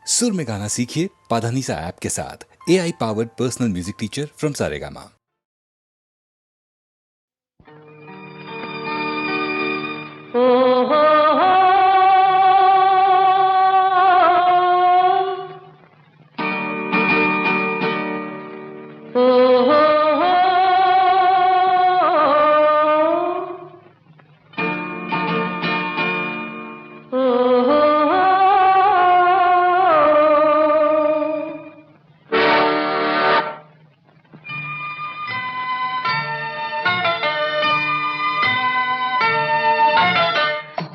सुर में गाना सीखिए पाधानीसा ऐप के साथ। AI powered personal music teacher from Saregama.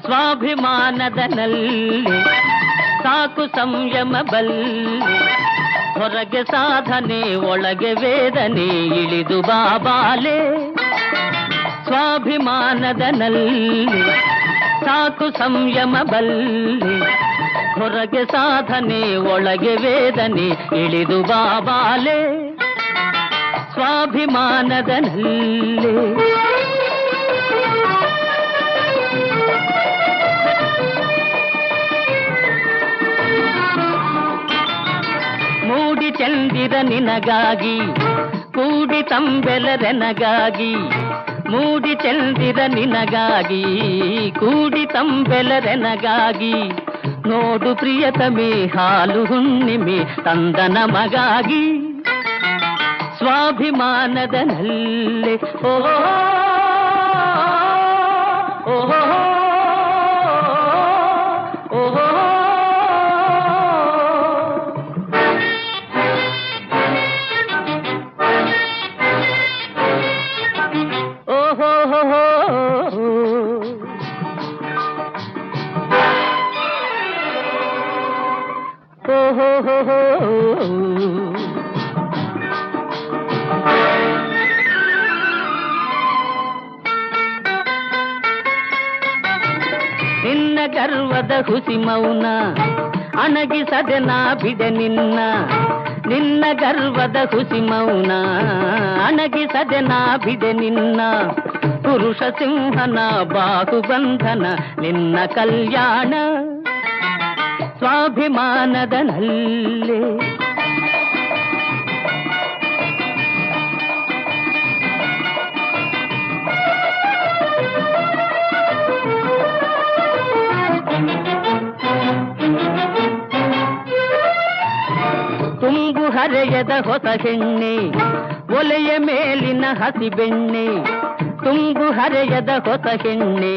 ಸ್ವಾಭಿಮಾನದನಲ್ಲಿ ಸಾಕು ಸಂಯಮ ಬಲ್ಲಿ, ಹೊರಗೆ ಸಾಧನೆ ಒಳಗೆ ವೇದನೆ ಇಳಿದು ಬಾಬಾಲೆ. ಸ್ವಾಭಿಮಾನದನಲ್ಲಿ ಸಾಕು ಸಂಯಮ ಬಲ್ಲಿ, ಹೊರಗೆ ಸಾಧನೆ ಒಳಗೆ ವೇದನೆ ಇಳಿದು ಬಾಬಾಲೆ. ಸ್ವಾಭಿಮಾನದನಲ್ಲಿ ಮೂಡಿ ಚಂದಿರ ನಿನಗಾಗಿ, ಕೂಡಿ ತಂಬೆಲರೆನಗಾಗಿ. ಮೂಡಿ ಚಂದಿರ ನಿನಗಾಗಿ, ಕೂಡಿ ತಂಬೆಲರೆನಗಾಗಿ. ನೋಡು ಪ್ರಿಯತಮೆ ಹಾಲು ಹುಣ್ಣಿಮೆ ತಂದ ನಮಗಾಗಿ. ಸ್ವಾಭಿಮಾನದನಲ್ಲಿ ಓಹೋ ಓಹೋ ಓಹೋ ನಿನ್ನ ಗರ್ವದ ಹುಸಿ ಮೌನ ಅಣಗಿಸದೆ ನಾ ಬಿಡೆ ನಿನ್ನ. ನಿನ್ನ ಗರ್ವದ ಹುಸಿ ಮೌನ ಅಣಗಿಸದೆ ನಾ ಬಿಡೆ ನಿನ್ನ. ಪುರುಷ ಸಿಂಹನ ಬಾಹುಬಂಧನ ನಿನ್ನ ಕಲ್ಯಾಣ. ಸ್ವಾಭಿಮಾನದನಲ್ಲಿ ತುಂಬು ಹರೆಯದ ಹೊಸ ಹೆಣ್ಣೆ, ಒಲೆಯ ಮೇಲಿನ ಹಸಿ ಬೆಣ್ಣೆ. ತುಂಬು ಹರೆಯದ ಹೊಸ ಹೆಣ್ಣೆ,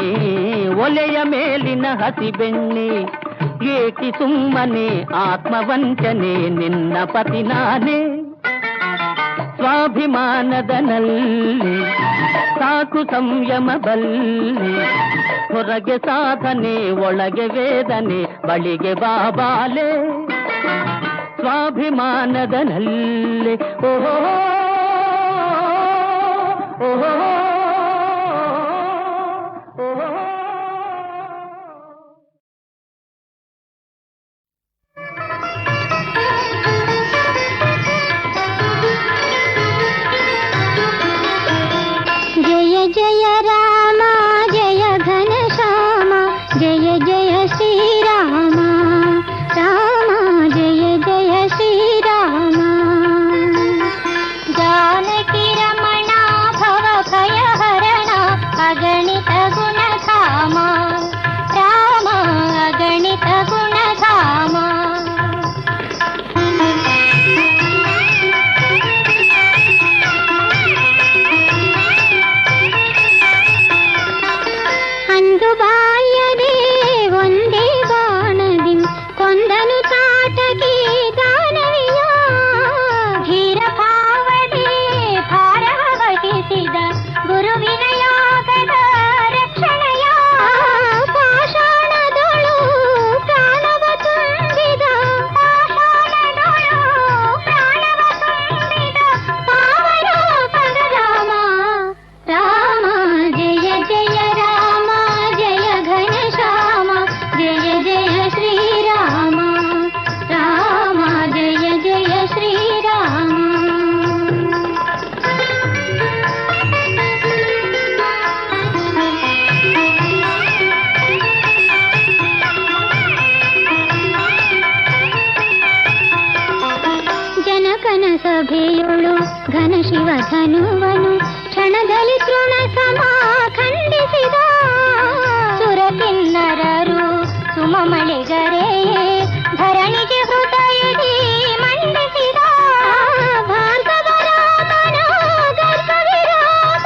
ಒಲೆಯ ಮೇಲಿನ ಹಸಿ ಬೆಣ್ಣೆ. ಏಕಿ ಸುಮ್ಮನೆ ಆತ್ಮವಂಚನೆ ನಿನ್ನ ಪತಿ ನಾನೇ. ಸ್ವಾಭಿಮಾನದನಲ್ಲಿ ಸಾಕು ಸಂಯಮ ಬಲ್ಲಿ, ಹೊರಗೆ ಸಾಧನೆ ಒಳಗೆ ವೇದನೆ ಬಳಿಗೆ ಬಾಬಾಲೆ. ಸ್ವಾಭಿಮಾನದನಲ್ಲಿ ಓಹೋ ಓಹೋ ಓಹೋ. ಜಯ ಜಯ ರಾಮ ಜಯ ಘನ ಶ್ಯಾಮ, ಜಯ ಜಯ ಶ್ರೀರಾಮ ರಾಮ, ಜಯ ಜಯ ಶ್ರೀರಾಮ. ಜಾನಕಿ ರಮಣ ಭವ ಸಭೆಯೊಳು ಘನ ಶಿವ ಧನುವನು ಕ್ಷಣದಲ್ಲಿ ತೃಣ ಸಮ ಖಂಡಿಸಿದ ಸುರಕಿನ್ನರರು ಸುಮಮಳೆಗರೆಯೇ ಧರಣಿಗೆ ಹೃದಯದಿ ಮಂಡಿಸಿದ ಭಾರ್ಗವ ರಾಮನ ಗರ್ಭ ವಿರಾಮ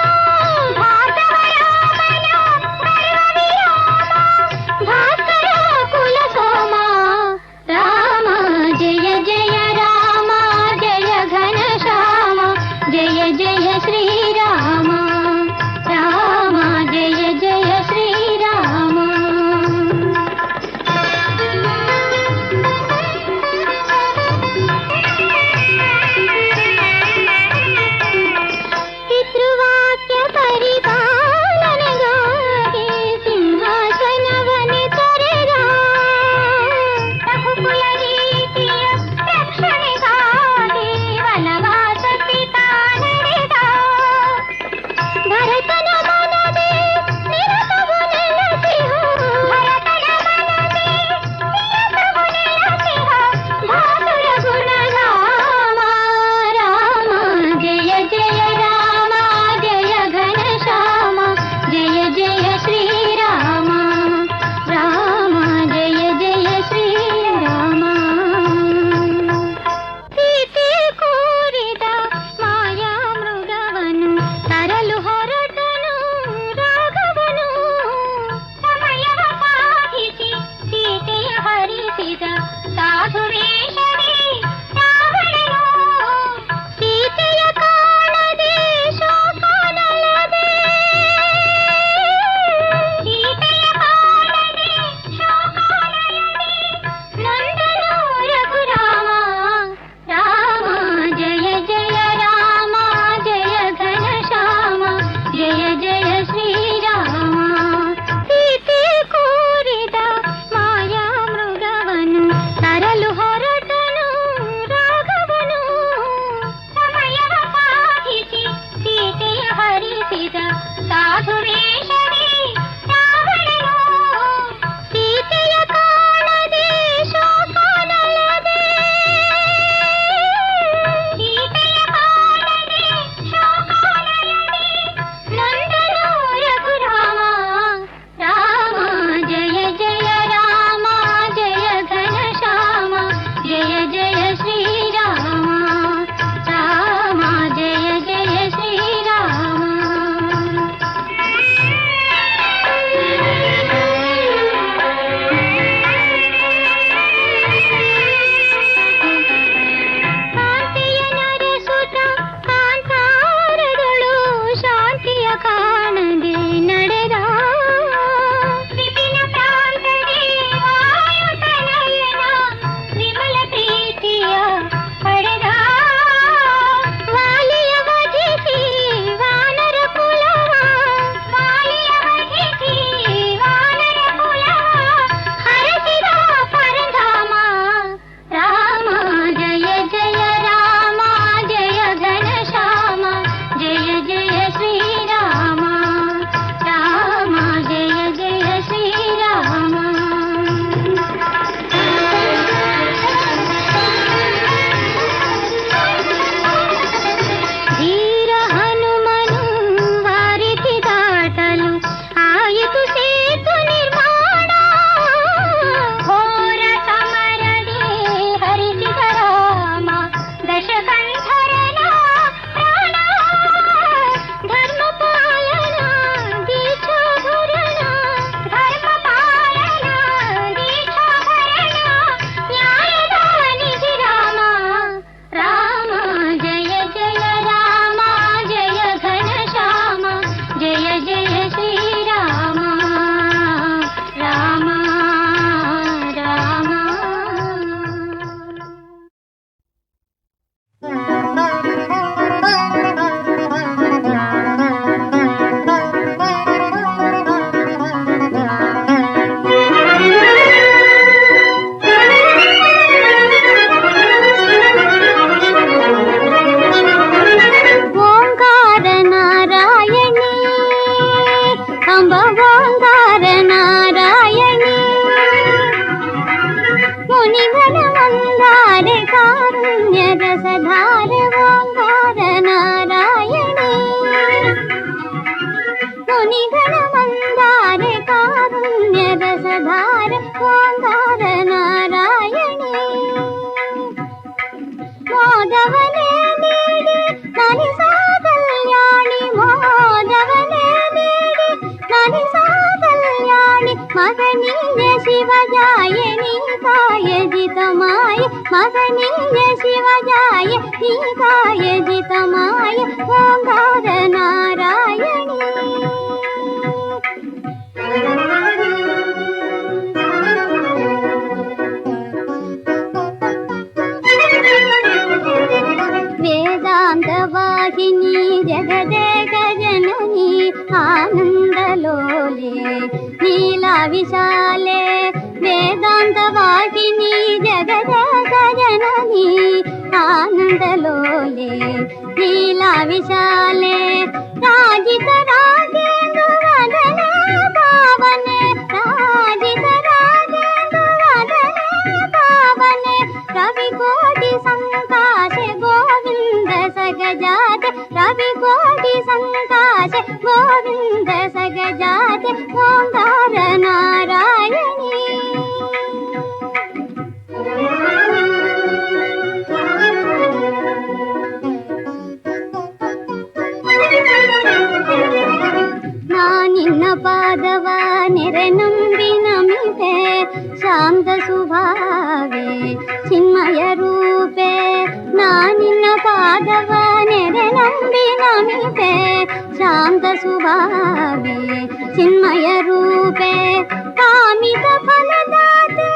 ಭಾರ್ಗವ ರಾಮನ ಗರ್ಭ ವಿರಾಮ ಭಾಸ್ಕರ ಕುಲ ಸೋಮ ರಾಮ ಜಯ ಜಯ ರಾಮ ಜಯ ಘನ ಶ್ಯಾಮ ಜಯ ಜಯ ಶ್ರೀರಾಮ ರಾಮ ಜಯ ಜಯ ಶ್ರೀರಾಮ ಪಿತೃವಾಕ್ಯ ಪರಿಪಾಲನೆಗಾಗಿ ಸಿಂಹಾಸನವನ್ನೇ ತೊರೆದ ರಘುಕುಲ ರೀತಿಯ ರಕ್ಷಣೆಗಾಗಿ ವನವಾಸ ಪಿತಾ ನಡೆದ ಭರತನ ಮನದೇ ನಿರತವು ನೆಲೆಸಿಹ ಭರತನ ಮನದೇ ನಿರತವು ನೆಲೆಸಿಹ ಭಾಸುರ ಗುಣಧಾಮ ರಾಮ ಜಯ ಜಯ ರಾಮ ಜಯ ಘನ ಶ್ಯಾಮ ಜಯ ಜಯ ಶ್ರೀರಾಮ ರಾಮ ಜಯ ಜಯ ಶ್ರೀರಾಮ ಸೀತೆ ಕೋರಿದ ಮಾಯಾ ಮೃಗವನು ತರಲು ಹೊರಟನು ರಾಘವನು ಸಮಯವ ಸಾಧಿಸಿ ಸೀತೆಯ ಹರಿಸಿದ ಸಾಧು ವೇಷವೇ ರಾವಣನು ಸೀತೆಯ ಕಾಣದೆ ಶೋಕಾನಲದೆ ಸೀತೆಯ ಕಾಣದೆ ಶೋಕಾನಲದೆ ನಂದನು ರಘುರಾಮ ರಾಮ ಜಯ ಜಯ ರಾಮ ಜಯ ಘನ ಶ್ಯಾಮ ಜಯ ಜಯ ಶ್ರೀರಾಮ ಸೀತೆ ಕೋರಿದ ಮಾಯಾ ಮೃಗವನು ತರಲು ಹೊರಟ ಕಾರುಣ್ಯ ರಸಧಾರೆ ಓಂಕಾರ ನಾರಾಯಣಿ ಮುನಿಗಣ ಮಂದಾರೆ ಕಾರುಣ್ಯ ರಸಧಾರೆ ಓಂಕಾರ ನಾರಾಯಣಿ ಮೋದವನೇ ನೀಡಿ ನನಿಸಾ ಕಲ್ಯಾಣಿ ಮೋದವನೇ ನೀಡಿ ನನಿಸಾ ಕಲ್ಯಾಣಿ ಮಗನೀಯ ಶಿವಜಾಯ ನೀ ಕಾಯ ಜಿತಮಾಯ ಮಗನೀಯ ಶಿವಜಾಯ ನೀ ಕಾಯ ಜಿತಮಾಯ ಓಂಕಾರ ನಾರಾಯಣಿ ವೇದಾಂತವಾಹಿನಿ ಜಗದೇಕ ಜನನಿ ಆನಂದಲೋಲೆ ನೀಲಾ ವಿಶಾಲೆ ವೇದಾಂತವಾಹಿನಿ ಜಗದೇಕ ಜನನಿ ಆನಂದಲೋಲೆ ನೀಲಾ ವಿಶಾಲೆ ರಾಜಿತ ರಾಜೇಂದ್ರ ವದನೆ ಪಾವನೆ ರಾಜಿತ ರಾಜೇಂದ್ರ ವದನೆ ಪಾವನೆ ರವಿಕೋಟಿ ಸಂಕಾಶೆ ಗೋವಿಂದ ಸಗಜಾತೆ ರವಿಕೋಟಿ ಸಂಕಾಶೆ ಗೋವಿಂದ ಸಗಜಾತೆ ಓಂಕಾರ ನಾರಾಯಣಿ ನಾನಿನ್ನ ಪಾದವ ನೆರೆ ನಂಬಿ ನಮಿತೆ ಶಾಂತ ಸುಭಾವೆ ಚಿನ್ಮಯ ರೂಪೆ ನಾನಿನ್ನ ಪಾದವ ನೆರೆ ನಂಬಿ ನಮಿತೆ ಶಾಂತ ಸುಭಾವೆ ಚಿನ್ಮಯ ರೂಪೆ ಕಾಮಿತ ಫಲದಾತೆ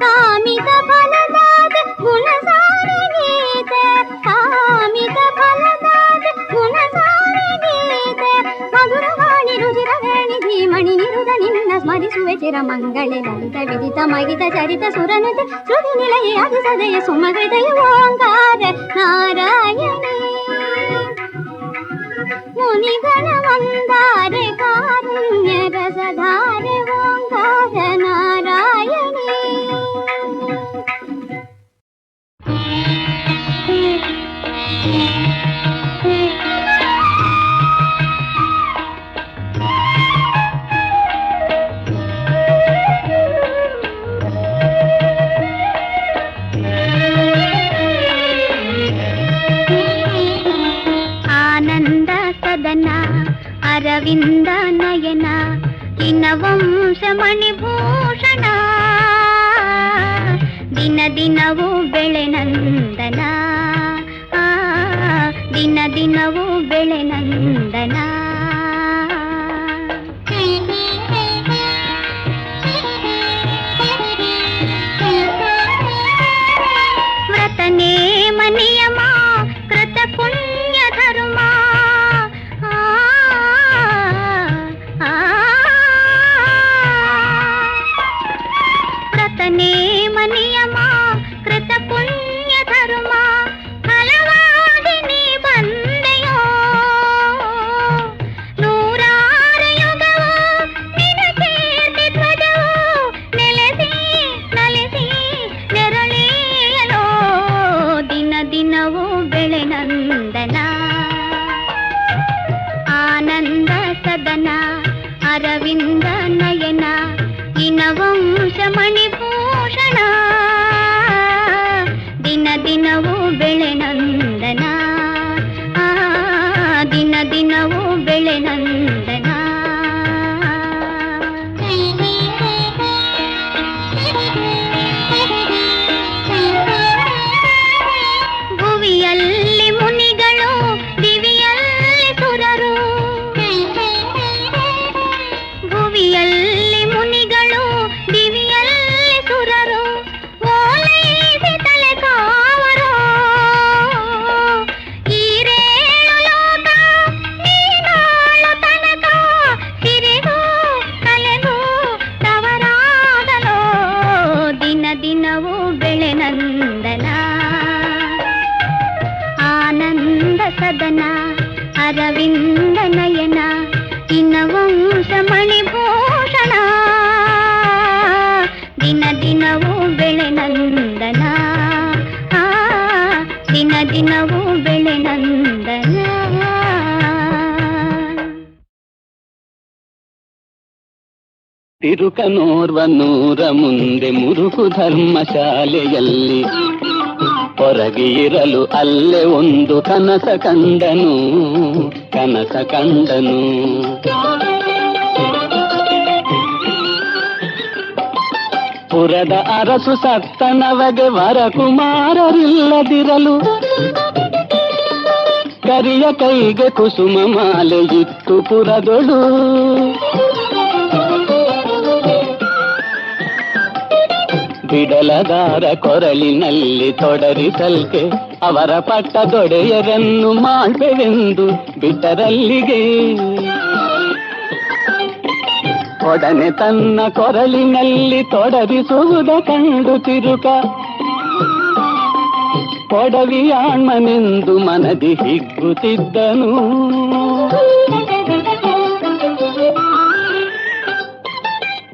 ಕಾಮಿತ ಫಲದಾತೆ ಗುಣಸಾರ ಗೀತೆ ಕಾಮಿತ ಫಲದಾತೆ ಗುಣಸಾರ ಗೀತೆ ಮಧುರವಾಣಿ ರುಚಿರವೇಣಿ ಧೀಮಣಿ ನಿರುದ ನಿನ್ನ ಸ್ಮರಿಸುವೆ ಚಿರಮಂಗಳೆ ಲಲಿತ ವಿದಿತ ಮಗಿತ ಚರಿತ ಸುರನುತೆ ಶ್ರುತಿ ನಿಲಯ ಅಧಿಸದಯ ಸುಮಹೃದಯ ಓಂಕಾರ ನಾರಾಯಣಿ ಮುನಿಗಣ ಮಂದಾರೆ ಕಾರುಣ್ಯ ರಸಧಾರೆ ಓಂಕಾರ ನಾರಾಯಣಿ ಆನಂದ ಸದನ ಅರವಿಂದ ನಯನ ವಂಶ ಮಣಿಭೂಷಣ ದಿನ ದಿನವೂ ಬೆಳೆ ನಂದನ ದಿನ ದಿನವೂ ಬೆಳೆ ನಂದನ ವ್ರತನೇ ಮನಿಯಮ ಕೃತ ಪುಣ್ಯ ಧರ್ಮ ವ್ರತನೇ ಮನಿಯಮ ಕೃತ ಪುಣ್ಯ ಧರ್ಮ ಫಲವಾಗಿ ನೀ ಬಂದೆಯೋ ನೂರಾರು ಯುಗವೋ ನಿನ ಕೀರ್ತಿ ಧ್ವಜವೋ ನೆಲೆಸಿ ನಲಿಸಿ ನೆರಳಿಯಲೋ ದಿನ ದಿನವೂ ಬೆಳೆ ನಂದನ ಆನಂದ ಸದನ ಅರವಿಂದ ನಯನ ವಂಶ ಮಣಿಭೂಷಣ ದಿನ ದಿನವೂ ಬೆಳೆ ನಂದನ ದಿನ ದಿನವೂ ಬೆಳೆ ನಂದನ ಭುವಿಯಲ್ಲಿ ಮುನಿಗಳು ದಿವಿಯಲ್ಲಿ ಸುರರು ಭುವಿಯಲ್ಲಿ ಮುನಿಗಳು ದಿವಿಯಲ್ಲಿ ಸುರರು ಓಲೈಸಿ ತಲೆ ಕಾವರು ಈರೇಳು ಲೋಕ ನೀನಾಳು ತನಕ ಸಿರಿಗೂ ಕಲೆಗೂ ತವರಾದಲೋ ದಿನ ದಿನವೂ ಬೆಳೆ ನಂದನ ಆನಂದ ಸದನ ಅರವಿಂದ ದಿನವೂ ಬೆಳೆ ನಂದನ. ತಿರುಕನೋರ್ವ ನೂರ ಮುಂದೆ ಮುರುಕು ಧರ್ಮಶಾಲೆಯಲ್ಲಿ ಹೊರಗೆ ಇರಲು ಅಲ್ಲೇ ಒಂದು ಕನಸ ಕಂಡನು. ಪುರದ ಅರಸು ಸತ್ತನವಗೆ ವರಕುಮಾರರಿಲ್ಲದಿರಲು ಕರಿಯ ಕೈಗೆ ಕುಸುಮ ಮಾಲೆ ಇತ್ತು ಪುರದೊಳು. ಬಿಡಲದಾರ ಕೊರಳಿನಲ್ಲಿ ತೊಡರಿಸಲ್ಕೆ ಅವರ ಪಟ್ಟದೊಡೆಯರನ್ನು ಮಾಡ್ಬೇವೆಂದು ಬಿಟ್ಟರಲ್ಲಿಗೆ. ಒಡನೆ ತನ್ನ ಕೊರಳಿನಲ್ಲಿ ತೊಡರಿಸುವುದ ಕಂಡು ತಿರುಕ ಕೊಡವಿಯಾಣ್ಮನೆಂದು ಮನದಿ ಹಿಗ್ಗುತ್ತಿದ್ದನು.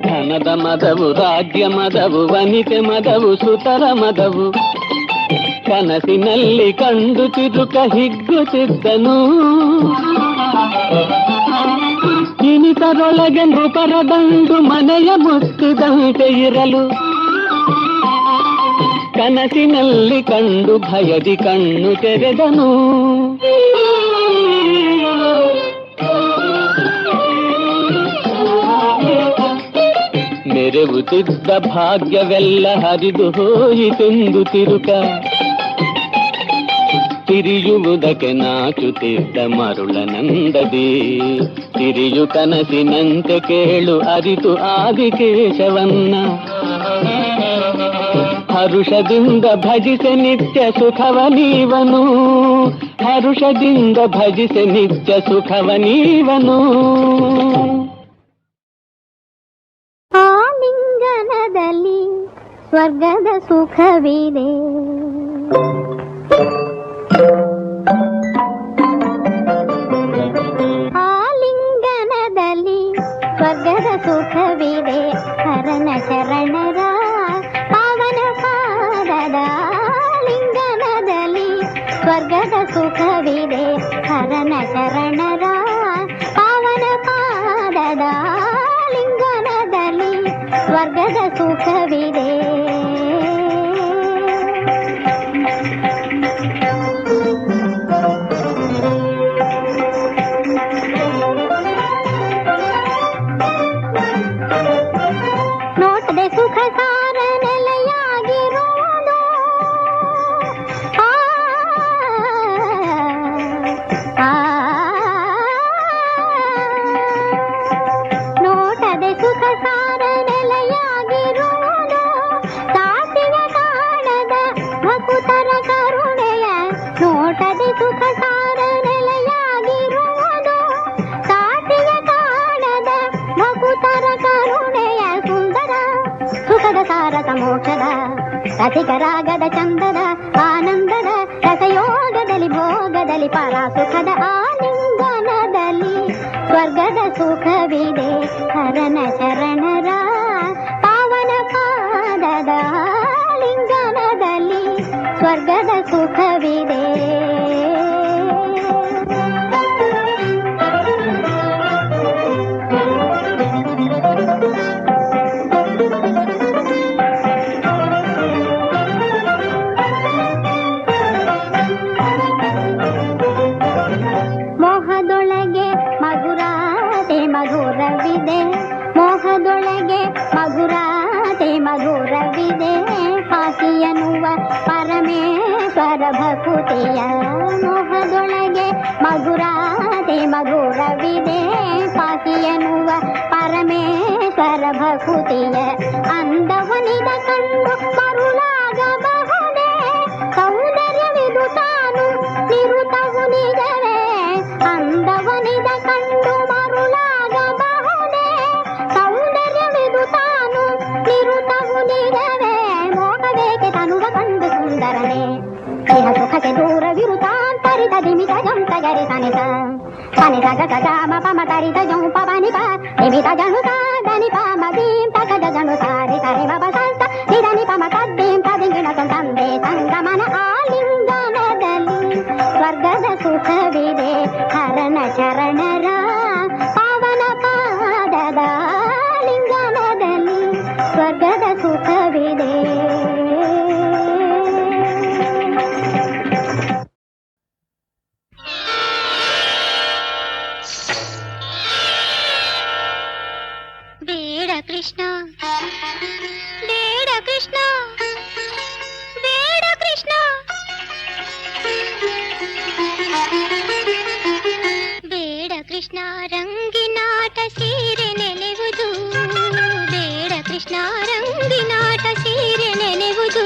ಧನದ ಮದವು, ರಾಜ್ಯ ಮದವು, ವನಿತೆ ಮದವು, ಸುತರ ಮದವು ಕನಸಿನಲ್ಲಿ ಕಂಡು ತಿರುಕ ಹಿಗ್ಗುತ್ತಿದ್ದನು. ಇನಿತರೊಳಗೆ ನೃಪರ ದಂಡು ಮನೆಯ ಮುತ್ತಿದಂತೆ ಇರಲು ಕನಸಿನಲ್ಲಿ ಕಂಡು ಭಯದಿ ಕಣ್ಣು ತೆರೆದನು. ಮೆರೆವುತ್ತಿದ್ದ ಭಾಗ್ಯವೆಲ್ಲ ಹರಿದು ಹೋಯಿತೆಂದು ತಿರುಕ ತಿರಿಯುವುದಕ್ಕೆ ನಾಚುತ್ತಿದ್ದ ಮರುಳನಂದದಿ. ತಿರಿಯು ಕನಸಿನಂತೆ ಕೇಳು ಅರಿತು ಆದಿಕೇಶವನ್ನ. ಹರುಷದಿಂದ ಭಜಿಸೆ ನಿತ್ಯ ಸುಖವ ನೀವನು. ಹರುಷದಿಂದ ಭಜಿಸೆ ನಿತ್ಯ ಸುಖವ ನೀವನು. ಆಲಿಂಗನದಲ್ಲಿ ಸ್ವರ್ಗದ ಸುಖವಿದೆ. ಆಲಿಂಗನದಲ್ಲಿ ಸ್ವರ್ಗದ ಸುಖವಿದೆ. ಹರನ ಶರಣರ ಪಾವನ ಪಾದದ ಲಿಂಗನದಲ್ಲಿ ಸ್ವರ್ಗದ ಸುಖವಿದೆ. ಹರನ ಶರಣರ ಪಾವನ ಪಾದದ ಲಿಂಗನದಲ್ಲಿ ಸ್ವರ್ಗದ ಸುಖವಿದೆ. ನೋಟದೆ ಸುಖ ಸಾರ ನೆಲೆಯಾಗಿರುವುದು. ನೋಟದೆ ಸುಖ ಸಾರ ನೆಲೆಯಾಗಿರುವುದು. ಸಾಸಿಯ ಕಾಣದ ಭಕುತರ ಕರುಣೆಯ. ನೋಟದೆ ಸುಖ ಸಾರ ನೆಲೆಯಾಗಿರುವುದು. ಸಾಸಿಯ ಕಾಣದ ಭಕುತರ ಕರುಣೆಯ. ಸುಂದರ ಸುಖದ ಸಾರಸ ಮೋಕ್ಷದ ರಸಿಕರಾಗದ ಚಂದದ ಆನಂದದ ರಸಯೋಗದಲ್ಲಿ ಭೋಗದಲ್ಲಿ ಪರ ಸುಖದ ಆಲಿಂಗನದಲ್ಲಿ ಸ್ವರ್ಗದ ಸುಖವಿದೆ. ಹರನ ಶರಣರ ಪಾವನ ಪಾದದ ಲಿಂಗನದಲ್ಲಿ ಸ್ವರ್ಗದ ಸುಖವಿದೆ. ಮೋಹದೊಳಗೆ ಮಧುರಾತೆ ಮಧುರವಿದೆ. ಮೋಹದೊಳಗೆ ಮಧುರಾತೆ ಮಧುರವಿದೆ. ಕಾಶಿಯನ್ನುವ ಪರಮೇಶ್ವರ ಭಕುತಿಯ. ಮೋಹದೊಳಗೆ ಮಧುರಾತೆ ಮಧುರವಿದೆ. ಕಾಶಿಯನ್ನುವ ಪರಮೇಶ್ವರ ಭಕುತಿಯ. ಅಂದವನಿದ ಕಂಡು ಮರುಳಾಗಬಹುದೇ. ಸೌಂದರ್ಯವಿದು ತಾನು ನಿರುತವು ನಿಜವೇ. ಅಂದವನಿದ ಕಂಡು ಮರುಳಾಗಬಹುದೇ. ಸೌಂದರ್ಯವಿದು ತಾನು ನಿರುತವು ನಿಜವೇ. ಮೋಹವೇಕೆ ತನುವ ಕಂಡು ಸುಂದರನೇ. ದೇಹ ಸುಖಕ್ಕೆ ದೂರವಿರುತ್ತಾಂತರಿತ ದಿಮಿತ ಜಂತ ಗರಿ ಸನಿತ ಸನಿತ ಗಗ ಜಾಮ ಪಮ ತರಿತ ಜಂ ಪವನಿಪ ನಿಮಿತ ಜನುತ ದನಿಪ ಮದೀಂ ತಗ ಜನು ಸಾರಿ ಸರಿ ಮಪ ಸಂತ ನಿಧನಿ ಪಮ ತದ್ದೀಂ ತದಿಂಗಿನ ಸಂತಂದೆ ಸಂಗಮನ ಆಲಿಂಗನದಲ್ಲಿ ಶರಣರ ಪಾವನ ಪಾದದ ಲಿಂಗನದಲ್ಲಿ ಸ್ವರ್ಗದ ಸುಖವಿದೆ. ಬೇಡ ಕೃಷ್ಣ, ಬೇಡ ಕೃಷ್ಣ, ಬೇಡ ಕೃಷ್ಣ, ಬೇಡ ಕೃಷ್ಣ ರಂಗಿನಾಟ ಸೀರೆ ನೆನೆವುದು, ಬೇಡ ಕೃಷ್ಣ ರಂಗಿನಾಟ ಸೀರೆ ನೆನೆವುದು,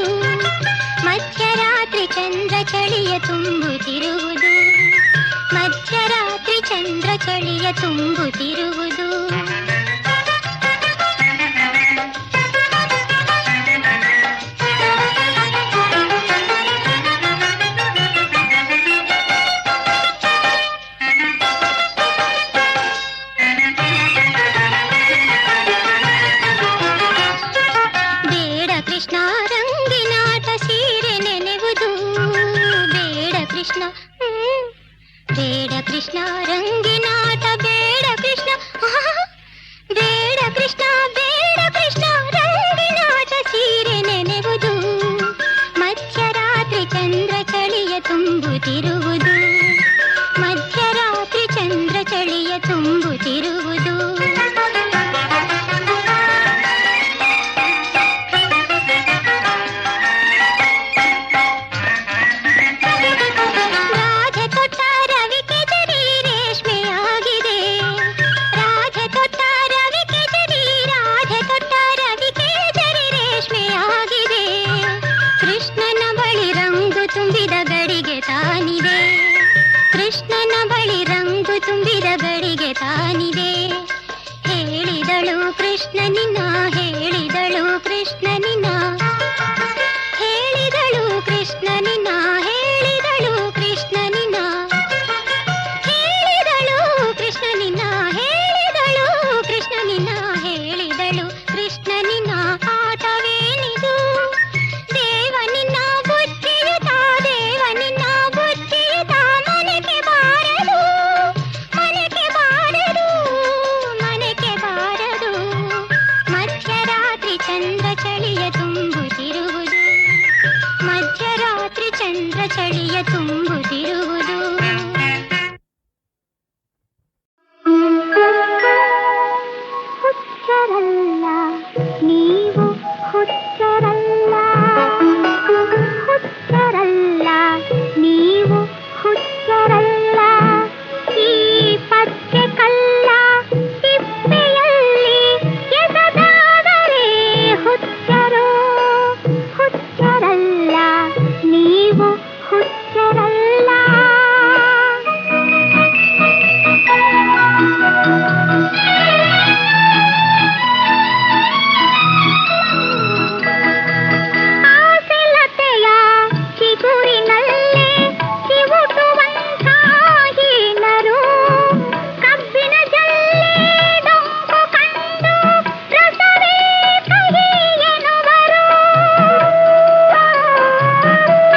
ಮಧ್ಯರಾತ್ರಿ ಚಂದ್ರ ಚಳಿಯ ತುಂಬುತ್ತಿರುವುದು, ಮಧ್ಯರಾತ್ರಿ ಚಂದ್ರ ಚಳಿಯ ತುಂಬುತ್ತಿರುವುದು. ಬೇಡ ಕೃಷ್ಣ ರಂಗಿನಾಟ, ಬೇಡ ಕೃಷ್ಣ, ಬೇಡ ಕೃಷ್ಣ, ಬೇಡ ಕೃಷ್ಣ ರಂಗಿನಾಟ ಸೀರೆ ನೆನೆವುದು, ಮಧ್ಯರಾತ್ರಿ ಚಂದ್ರ ಚಳಿಯ ತುಂಬುತ್ತಿರುವುದು, ಮಧ್ಯರಾತ್ರಿ ಚಂದ್ರ ಚಳಿಯ ತುಂಬುತ್ತಿರುವುದು. ಕೃಷ್ಣನ ಬಳಿ ರಂಗು ತುಂಬಿದ ಗಡಿಗೆ ತಾನಿದೆ, ಹೇಳಿದಳು ಕೃಷ್ಣನಿನ, ಹೇಳಿದಳು ಕೃಷ್ಣನಿನ, ಹೇಳಿದಳು ಕೃಷ್ಣನಿನ, ಹೇಳಿದಳು ಕೃಷ್ಣನಿನ, ಹೇಳಿದಳು ಕೃಷ್ಣನಿನ, ಹೇಳಿದಳು ಕೃಷ್ಣನಿನ, ಹೇಳಿದಳು ಕೃಷ್ಣನಿನ. ಆಟವೇನಿದು ದೇವನಿನ ಬುದ್ಧಿಯುತ, ದೇವನಿನ ಬುದ್ಧಿಯುತ, ಮನೆಗೆ ಬಾರದು, ಮನೆಗೆ ಬಾರದು, ಮನೆಗೆ ಬಾರದು, ಮಧ್ಯರಾತ್ರಿ ಚಂದ್ರ ಚಳಿಯ ತುಂಬುತ್ತಿರುವುದು, ಮಧ್ಯರಾತ್ರಿ ಚಂದ್ರ ಚಳಿಯ ತುಂಬುತ್ತಿರುವುದು. ಹುಚ್ಚರಲ್ಲ ನೀವು, ಹುಚ್ಚರಲ್ಲ, ಹುಚ್ಚರಲ್ಲ ನೀವು, ಹುಚ್ಚರಲ್ಲ, ಈ ಪಚ್ಚೆ ಕಲ್ಲ ತಿಪ್ಪೆಯಲ್ಲಿ ಎಸೆದಾದರೆ ಹುಚ್ಚರು, ಹುಚ್ಚರಲ್ಲ ನೀವು, ಹುಚ್ಚರಲ್ಲ. ಆಸೆಲತೆಯ ಚಿಗುರಿನಲ್ಲೇ ಚಿವುಟುವಂಥ ಹೀನರು, ಕಬ್ಬಿನ ಜಲ್ಲೆ ಡೊಂಕು ಕಂಡು ರಸವೇ ಕಹಿ ಎನ್ನುವರು.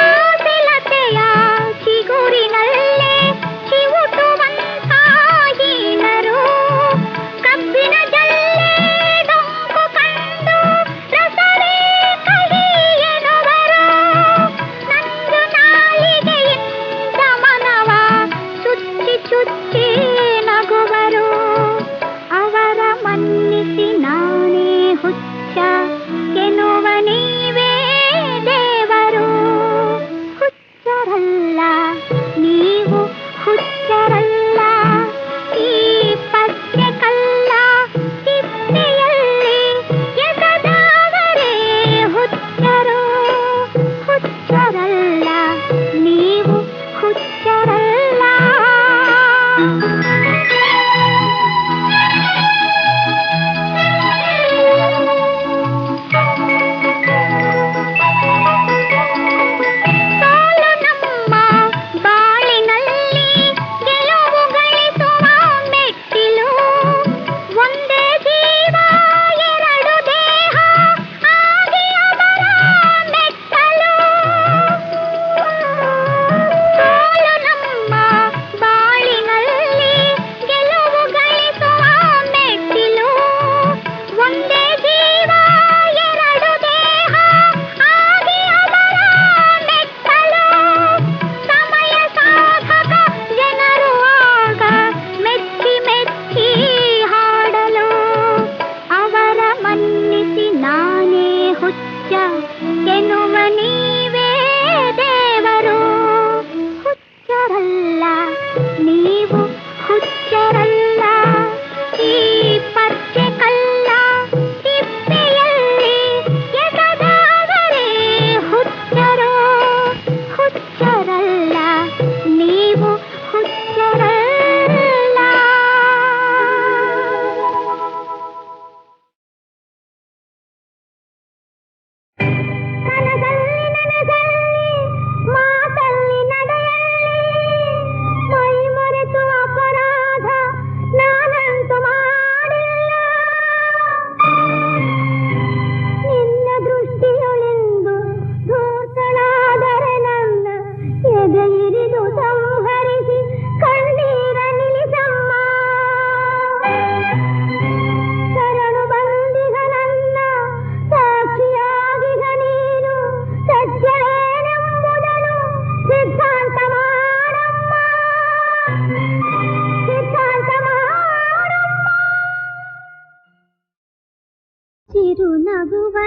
ಆಸೆಲತೆಯ ಚಿಗುರಿನಲ್ಲೇ ಚಿವುಟುವಂಥ ಹೀನರು, ಕಬ್ಬಿನ ಜಲ್ಲೆ ಡೊಂಕು ಕಂಡು ರಸವೇ ಕಹಿ ಎನ್ನುವರು. ನಂದು ನಾಲಿಗೆಯಿಂದ ಮನವ ಚುಚ್ಚಿ ಚುಚ್ಚಿ ನಗುವರು, ಅವರ ಮನ್ನಿಸಿ ನಾನೇ ಹುಚ್ಚ ಎನ್ನುವ ನೀವೇ ದೇವರು. ಹುಚ್ಚರಲ್ಲ ನೀವು, ಹುಚ್ಚರಲ್ಲ, ಈ ಪಚ್ಚೆ ಕಲ್ಲ ತಿಪ್ಪೆಯಲ್ಲಿ ಎಸೆದಾದರೆ ಹುಚ್ಚರು, ಹುಚ್ಚರಲ್ಲ ನೀವು, ಹುಚ್ಚರಲ್ಲ. ಸೋಲು ನಮ್ಮ ಬಾಳಿನಲ್ಲಿ ಗೆಲುವು ಗಳಿಸುವ ಮೆಟ್ಟಿಲು, ಒಂದೇ ಜೀವ ಎರಡು ದೇಹ ಆಗಿ ಅವರ ಮೆಟ್ಟಲು. ಸೋಲು ನಮ್ಮ ಬಾಳಿನಲ್ಲಿ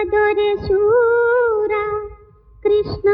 ದೊರೆ ಶೂರ ಕೃಷ್ಣ